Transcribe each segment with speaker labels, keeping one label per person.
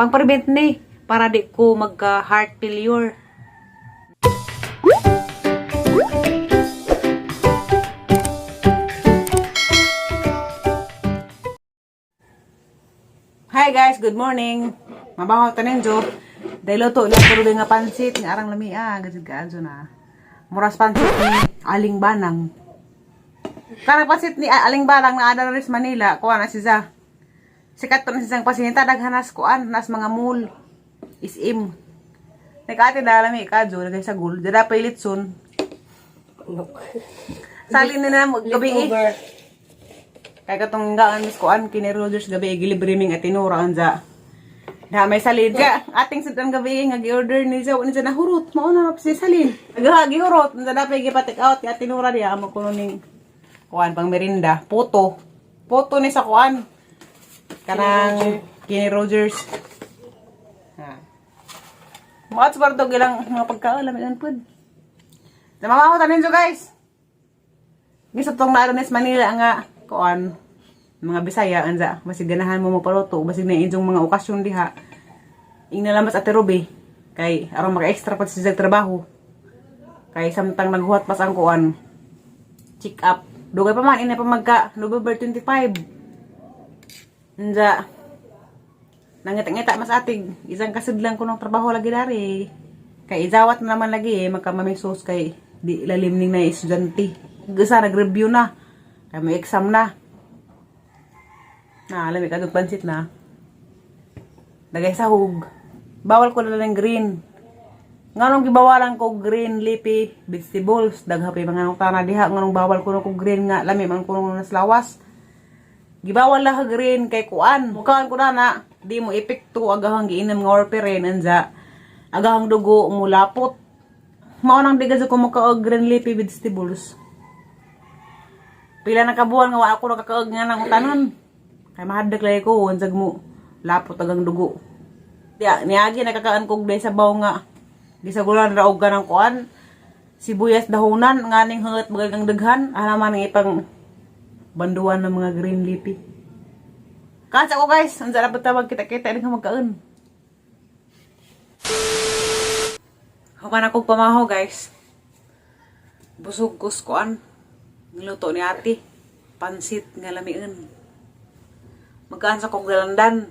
Speaker 1: pang-prevent ni para di ko magka heart failure. Hi guys, good morning. Mabangaw tanin jo. Dahil luto lang pero nga pansit nga arang lamia gajud kaadto na. Muras pansit ni Aling Banang. Karang pansit ni Aling Banang na ada rin sa Manila, kuha na siya. Sikat to na siyang pasinta daghanas kuan nas mga mall. Isim. Nagati na lami kadto lagay sa gul. Dada pilitson. Salin na mo gabi. Kaya katong gaan mis kuan kini Rogers gabi gilibriming at tinura anza. Na may salid ka. Ating sidang gabi nga gi-order ni Joe ni na hurot mao na si salin. Nagahagi hurot na dapat gipatik out ya tinura dia amo kuno ning kuan pang merinda. Poto ni sa kuan. Kanang kini Rogers. Ha. Mao sa to gilang mga pagkaon lamin pud. Namamaho tanin jo guys. Gisa tong naaro ni Manila nga kuan mga Bisaya anza basig ganahan mo mapaluto basig na inyong mga okasyon diha inalamas ate Ruby kay aron maka-extra pa sa trabaho kay samtang naghuhat pas ang kuan check up dugay pa man ina pa magka November 25 anza nangita-ngita mas atig isang kasidlang ko ng trabaho lagi dari kay izawat na naman lagi magkamamisos kay di lalim ning na estudyante gasa nag-review na kay may exam na. Alam ka itong pansit na. Dagay sa hug. Bawal ko na lang green. Nganong gibawalan ko green leafy vegetables. Daghapi mga nutana diha. Nganong bawal ko na ko green nga. Lami man ko na naslawas. Gibawal na green kay kuan. Mukhaan ko na di mo epekto agahang giinam nga warfarin anza. Agahang dugo mulapot. Maunang digaz ko mukha green leafy vegetables. Pila na kabuhan nga wa ako nakakaog nga ng utanon. Kay mahadag lay ko unsag mo lapot agang dugo. Diya niagi nakakaan kog day sa baw nga. Gisagulan ra og ganang kuan. Sibuyas dahonan nganing hangat magagang daghan alaman ng ipang banduan ng mga green leafy. Kansa ko guys, unsa ra tawag kita-kita nga magkaon. Human akong pamaho guys. Busog kus kuan. Niluto ni ate, pansit nga lamiin. Magkaan sa kong galandan.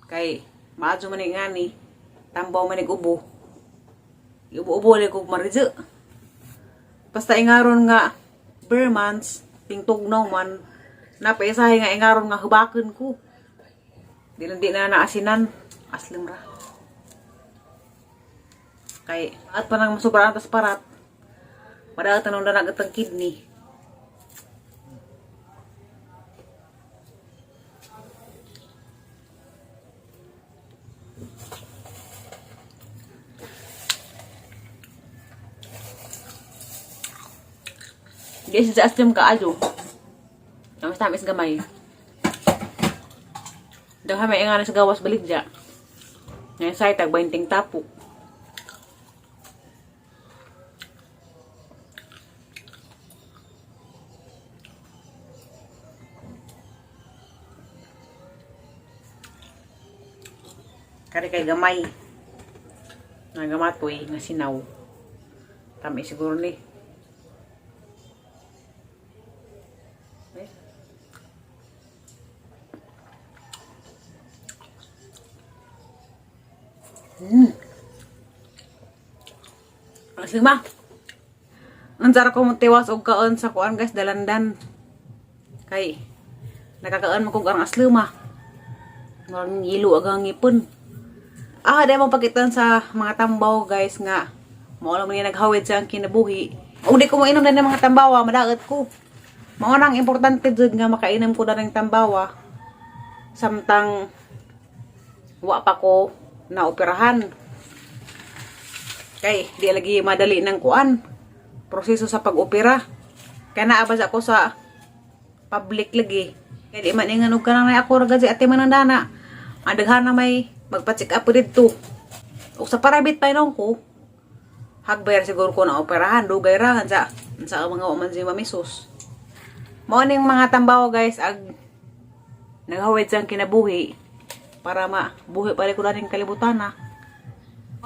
Speaker 1: Kay, maadyo man nga ni, tambaw man ubo. Ubo-ubo ulit kong maridyo. Basta ingaron nga, bermans, tingtugnaw man, napaisahe nga ingaron nga hubakan ko. Di na naasinan, aslim ra. Kay, at pa nang masubraan tas parat, madal tanong na nagatang kidney. Guys, sa astim ka ajo. Ang tamis gamay. Dang may nga sa gawas baligya. Ngayon sa tag 20 tapo. Kari kay gamay. Nagamatoy nga sinaw. Tami siguro ni. Asli ma. Ang sarap ko mutiwas og kaon sa kuan guys dalandan. Kay nakakaon mo kog ang asli ma. Ngang ilo agang ngipon. Dahil mo pakitan sa mga tambaw guys nga mao lang man naghawid sa ang kinabuhi. Og di ko mainom na ng mga tambawa, madaot ko. Mao nang importante jud nga makainom ko na ng tambawa. Samtang wa pa ko na operahan. Kay di lagi madali ng kuan. Proseso sa pag-opera. Kaya naabas ako sa public lagi. Kaya di man inganog ka na ako ragad si ate manandana. Adaghan na may magpa-check up dito. O sa private pa inong ko. Hagbayar siguro ko na operahan. Dugay ra sa mga waman si mamisos. Mao ning mga tambaw guys ag naghawid sang kinabuhi. para mabuhi pa ko rin kalibutan na.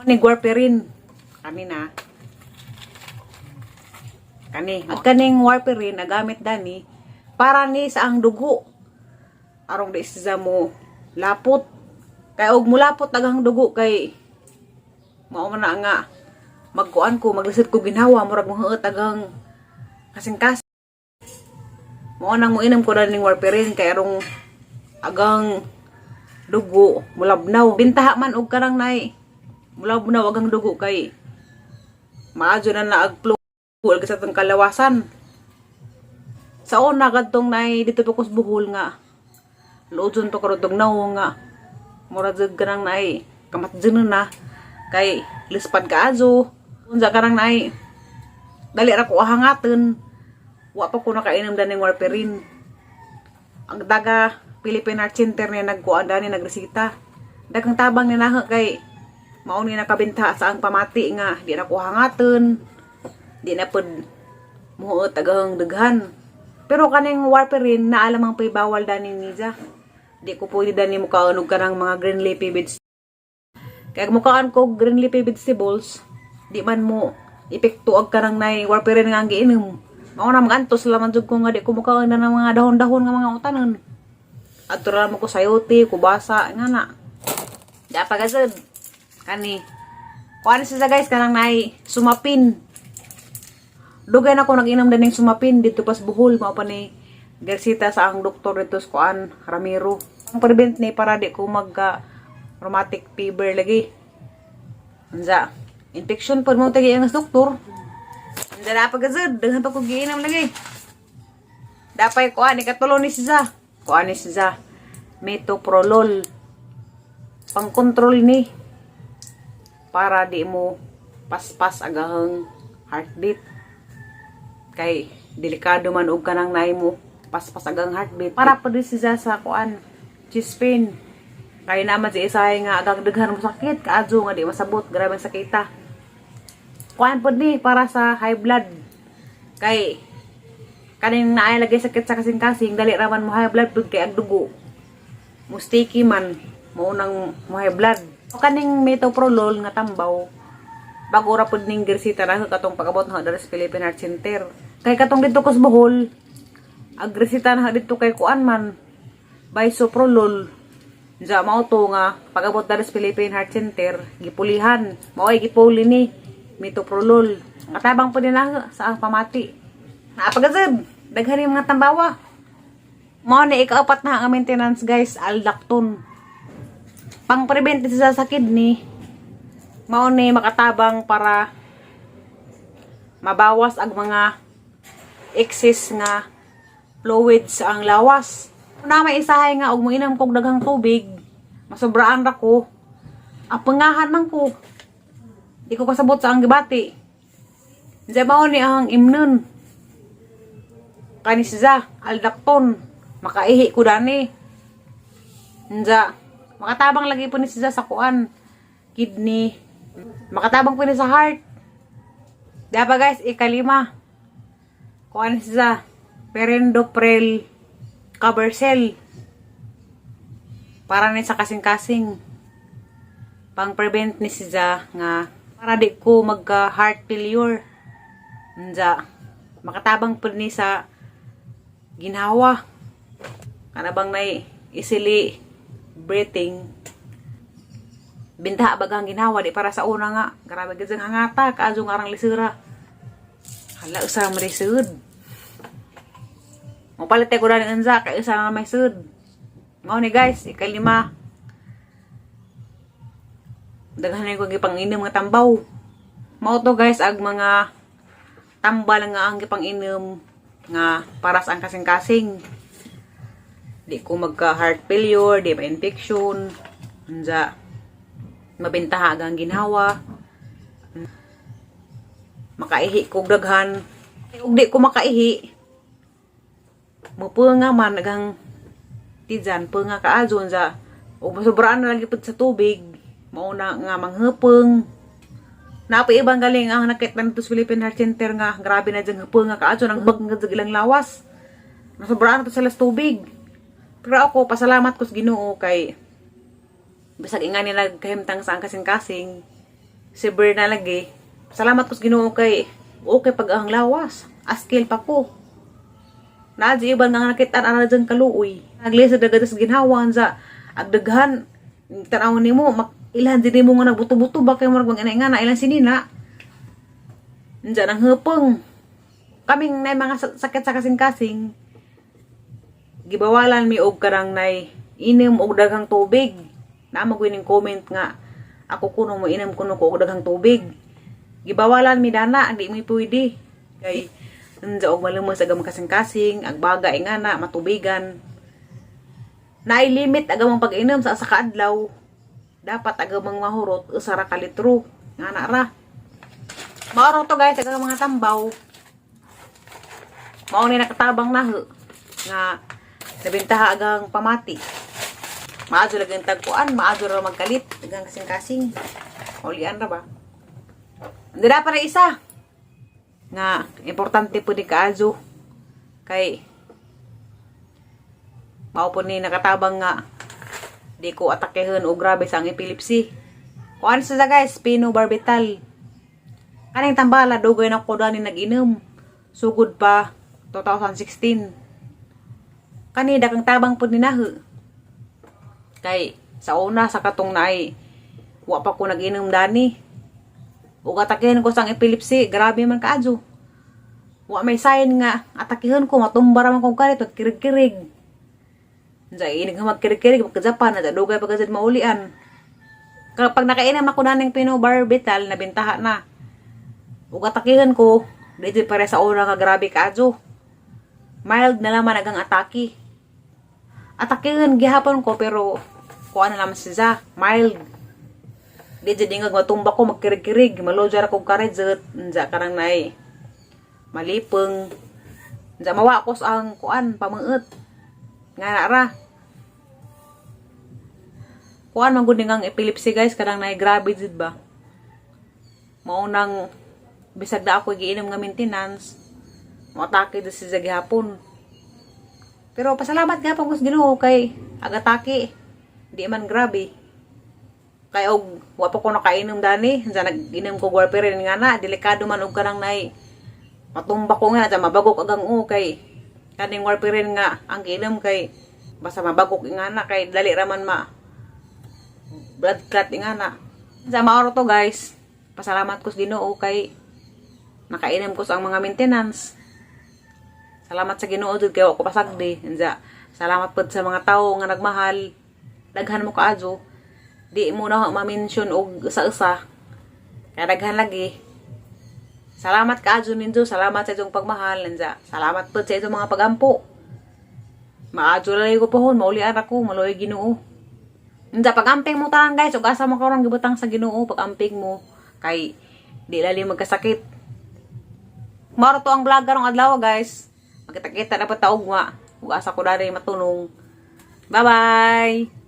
Speaker 1: Ni warfarin kanina. At kaning warfarin na gamit dani para ni sa ang dugo. Arong di siya mo lapot. Kay og mulapot tagang dugo kay mao man na nga magkuan ko maglisod ko ginhawa murag mo tagang kasing-kasing. Mao nang moinom ko ning warfarin kay arong agang dugo mulabnaw. Bintaha man og karang nay mulabnaw agang dugo kay maadyo na naagplo ug sa tong kalawasan. Sa una kadtong nay dito to kus buhol nga luodson to karudtong naw nga murag jud kanang nay kamatjeno na kay lispad kaadyo unsa karang nay dali ra ko hangaten wa pa ko nakainom daning warfarin. Ang daga Philippine Heart Center niya nagkuan dani nagresita daghang tabang ni naha kay mao ni nakabinta sa ang pamati nga di na ko hangaten di na pud muot tagang daghan. Pero kaning warfarin na alamang pay bawal dani niya. Di ko pwede dani mo kaunog ka ng mga green leafy vegetables. Kaya mukaan ko green leafy vegetables, di man mo epekto ag ka ng nay warfarin nga ang giinom. Mao na magantos laman jud ko nga di ko mukaan na ng mga dahon-dahon nga mga utanon. Adtura mo ko sayote, kubasa nga na. Di apagazad. Kani. Kuan siya guys kanang nay sumapin. Dugay na ko nag-inom daning sumapin dito pas buhol mao pa ni Gersita sa ang doktor dito sa kuan Ramiro. Ang prevent ni para di ko mag rheumatic fever lagi. Unsa? Infection pud mo tagi ang doktor. Unsa na pagazad daghan pa ko giinom lagi. Dapay kuan ikatulo ni siya. Kuan ni siya metoprolol. Pang-control ni para di mo paspas agahang heartbeat. Kay delikado man og kanang nay mo paspas agang heartbeat para pud siya sa kuan chest pain kay naman si isay nga agang daghan mo sakit kaadyo nga di masabot grabe sakita. Kuan pud ni para sa high blood kay kaning naay lagi sakit sa kasing-kasing dali ra man mo high blood pud kay ang dugo mo sticky man mo nang mo high blood. O kaning metoprolol nga tambaw bago ra pud ning Gersita na katong pag-abot na sa Philippine Heart Center. Kay katong dito kus Bohol, agresita na dito kay kuan man bisoprolol. Diya mao to nga pag-abot sa Philippine Heart Center, gipulihan. Mao ay gipuli ni metoprolol. Ang tabang pud na sa ang pamati. Naapagazad, daghan ni mga tambawa. Mao ni ikaapat na ang maintenance guys, aldactone. Pang-prevent sa kidney. Mao ni makatabang para mabawas ang mga excess nga fluids sa ang lawas. Kung may isahay nga og moinom kog daghang tubig, masobraan ra ko. Apangahan man ko. Di ko kasabot sa ang gibati. Diya mao ni ang imnon. Kani siya aldactone. Makaihi ko dani. Diya makatabang lagi po ni siya sa kuan kidney. Makatabang po ni sa heart. Diba guys, ikalima. Kuan siya perindoprel covercell. Para ni sa kasing-kasing. Pang-prevent ni siya nga para di ko magka heart failure. Nja, makatabang po ni sa ginhawa. Kanabang na easily breathing. Binta bagang ginawa di para sa una nga grabe gid hangata kaadyo nga arang lisura hala usa mo lisud mo palit ko dali unsa kay usa na may sud mao ni guys ikalima daghan ko gipanginom nga tambaw mao to guys ag mga tambal nga ang gipanginom nga para sa ang kasing-kasing di ko magka heart failure di ba infection unsa mabintaha ang ginhawa makaihi kog daghan ug di ko makaihi mupunga man nagang tijan punga kaadyon sa ug masobraan na lagi pud sa tubig mao na nga manghepeng napi ibang galing ang nakit-an sa Philippine Heart Center nga grabe na jang hepenga kaadyon ang bag nga ilang lawas masobraan to sa tubig pero ako pasalamat ko sa Ginoo kay Bisag inga nila kahimtang sa ang kasing-kasing. Si Ber na lagi. Salamat ko sa Ginoo kay okay pag ang lawas. Askil pa ko. Naadji iban nga nakitaan ana dyan kaluoy. Naglisa dagad sa ginhawan sa agdaghan. Tanaw nimo ilan din mo nga nagbuto-buto ba kay murag ina nga na ilan sinina. Nja nang hepeng. Kaming nay mga sakit sa kasing-kasing. Gibawalan mi og karang nay inom og daghang tubig. Na magwining comment nga ako kuno mo inom kuno ko og daghang tubig. Gibawalan mi dana di mi pwede. Kay nja og malumos agam kasing-kasing, ag bagay nga na matubigan. Naay limit agamang pag-inom sa asa ka adlaw. Dapat agamang mahurot usara ka litro. Nga na ra. Maoro to guys agang mga tambaw. Mao ni nakatabang na nga nabintaha agang pamati. Maadyo lang ang tagpuan, maadyo ra magkalit, dagang kasing-kasing. Ulian ra ba? Hindi na para isa. Nga, importante po di kaadyo. Kay, mao po ni nakatabang nga, di ko atakehon o grabe sa ang epilepsy. Kuan sa guys, phenobarbital. Kaning tambala, dugay na ko dani nag-inom. Sugod pa, 2016. Kani, dakang tabang po ni nahu. Kay sa una sa katong naay wa pa ko nag-inom dani. Ug atakihan ko sang epilepsy, grabe man kaadyo. Wa may sign nga atakihan ko matumba ra man kog kalit kirig-kirig. Unsa inig magkirig-kirig magkajapan na dugay pagkasad maulian. Kapag nakainom ako naning phenobarbital na bintaha na. Ug atakihan ko dito pare sa una nga grabe kaadyo. Mild na laman agang atake. Atakihan gihapon ko pero kuha na naman siya, mild. Di dyan nga matumba ko, magkirig-kirig, malojar ako karedjot, nja karang nay, malipeng, nja mawakos ang kuan, pamangat, nga nara. Kuan, magunding ang epilepsy guys, karang nay, grabe dyan ba? Maunang, bisag na ako giinom nga maintenance, matake dyan siya gihapon. Pero pasalamat nga pang Ginoo kay agatake. Di man grabe. Kay og wa pa ko nakainom dani, sa nag-inom ko warfarin nga na, delikado man og kanang nay. Matumba ko nga sa mabagok agang kay kaning warfarin nga ang giinom kay basta mabagok nga na kay dali ra man blood clot nga na. Sa maoro to guys. Pasalamat ko sa Ginoo kay nakainom ko sa mga maintenance. Salamat sa Ginoo jud kay wa ko pasagdi. Salamat pud sa mga tawo nga nagmahal. Daghan mo kaadyo, di mo na ma-mention og sa-usa. Kaya daghan lagi. Salamat kaadyo ninyo, salamat sa itong pagmahal. Salamat po sa itong mga pagampo. Maadyo lalay ko pohon, maulian ako, maloy Ginoo. Pagamping mo talang guys, ug asa mo karong gibutang sa Ginoo, pagamping mo, kay di lali magkasakit. Maro to ang vlogger ng adlaw guys. Magkita-kita na pa taog nga, ug asa ko dali matunong. Bye-bye!